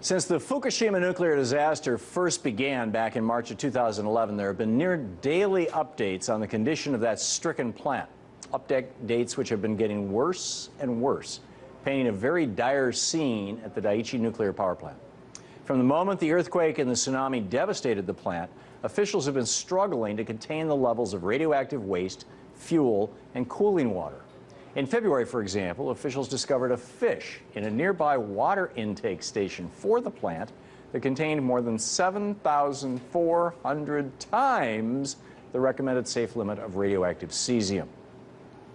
Since the Fukushima nuclear disaster first began back in March of 2011, there have been near daily updates on the condition of that stricken plant. Updates which have been getting worse and worse, painting a very dire scene at the Dai-ichi nuclear power plant. From the moment the earthquake and the tsunami devastated the plant, officials have been struggling to contain the levels of radioactive waste, fuel, and cooling water. In February, for example, officials discovered a fish in a nearby water intake station for the plant that contained more than 7,400 times the recommended safe limit of radioactive cesium.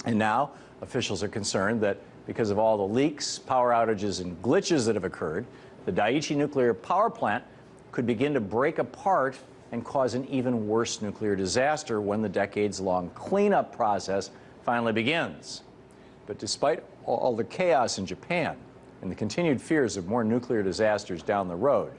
And now, officials are concerned that because of all the leaks, power outages, and glitches that have occurred, the Dai-ichi nuclear power plant could begin to break apart and cause an even worse nuclear disaster when the decades-long cleanup process finally begins. But despite all the chaos in Japan and the continued fears of more nuclear disasters down the road,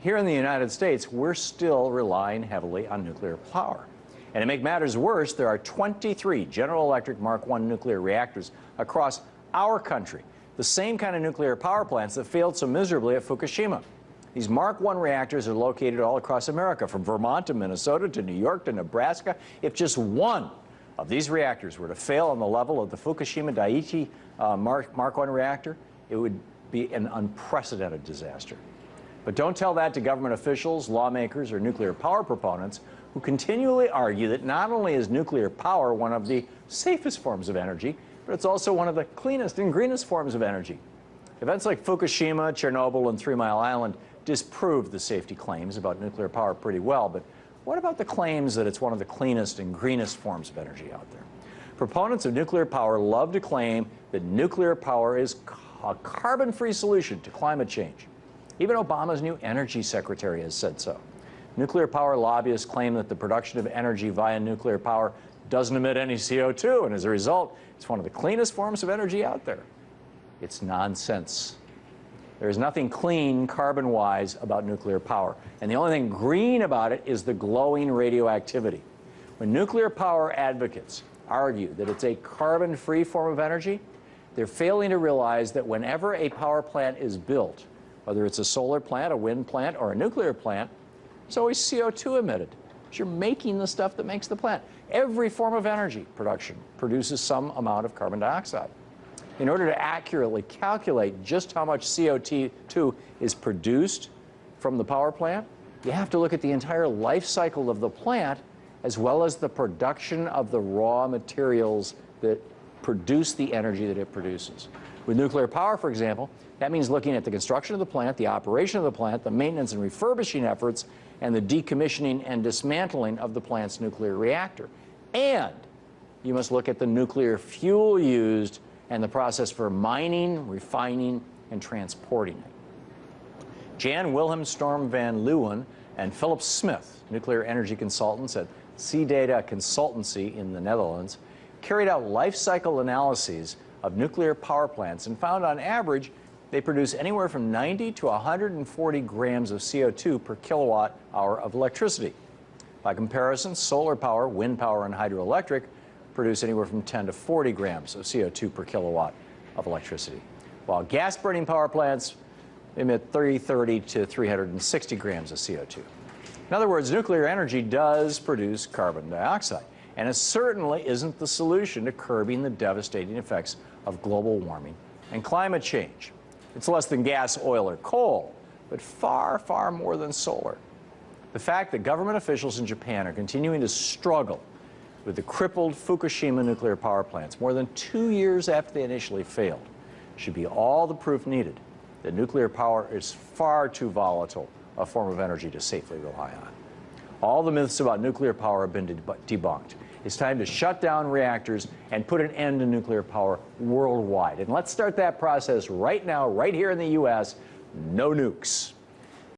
here in the United States, we're still relying heavily on nuclear power. And to make matters worse, there are 23 General Electric Mark I nuclear reactors across our country, the same kind of nuclear power plants that failed so miserably at Fukushima. These Mark I reactors are located all across America, from Vermont to Minnesota to New York to Nebraska. If just one of these reactors were to fail on the level of the Fukushima Dai-ichi Mark I reactor, it would be an unprecedented disaster. But don't tell that to government officials, lawmakers, or nuclear power proponents who continually argue that not only is nuclear power one of the safest forms of energy, but it's also one of the cleanest and greenest forms of energy. Events like Fukushima, Chernobyl, and 3 Mile Island disproved the safety claims about nuclear power pretty well, but what about the claims that it's one of the cleanest and greenest forms of energy out there? Proponents of nuclear power love to claim that nuclear power is a carbon-free solution to climate change. Even Obama's new energy secretary has said so. Nuclear power lobbyists claim that the production of energy via nuclear power doesn't emit any CO2, and as a result, it's one of the cleanest forms of energy out there. It's nonsense. There is nothing clean, carbon-wise, about nuclear power. And the only thing green about it is the glowing radioactivity. When nuclear power advocates argue that it's a carbon-free form of energy, they're failing to realize that whenever a power plant is built, whether it's a solar plant, a wind plant, or a nuclear plant, there's always CO2 emitted. You're making the stuff that makes the plant. Every form of energy production produces some amount of carbon dioxide. In order to accurately calculate just how much CO2 is produced from the power plant, you have to look at the entire life cycle of the plant as well as the production of the raw materials that produce the energy that it produces. With nuclear power, for example, that means looking at the construction of the plant, the operation of the plant, the maintenance and refurbishing efforts, and the decommissioning and dismantling of the plant's nuclear reactor. And you must look at the nuclear fuel used and the process for mining, refining, and transporting it. Jan Wilhelm Storm van Leeuwen and Philip Smith, nuclear energy consultants at C-Data Consultancy in the Netherlands, carried out life cycle analyses of nuclear power plants and found on average they produce anywhere from 90 to 140 grams of CO2 per kilowatt hour of electricity. By comparison, solar power, wind power, and hydroelectric produce anywhere from 10 to 40 grams of CO2 per kilowatt of electricity, while gas-burning power plants emit 330 to 360 grams of CO2. In other words, nuclear energy does produce carbon dioxide, and it certainly isn't the solution to curbing the devastating effects of global warming and climate change. It's less than gas, oil, or coal, but far, far more than solar. The fact that government officials in Japan are continuing to struggle with the crippled Fukushima nuclear power plants more than 2 years after they initially failed should be all the proof needed that nuclear power is far too volatile a form of energy to safely rely on. All the myths about nuclear power have been debunked. It's time to shut down reactors and put an end to nuclear power worldwide. And let's start that process right now, right here in the U.S. No nukes.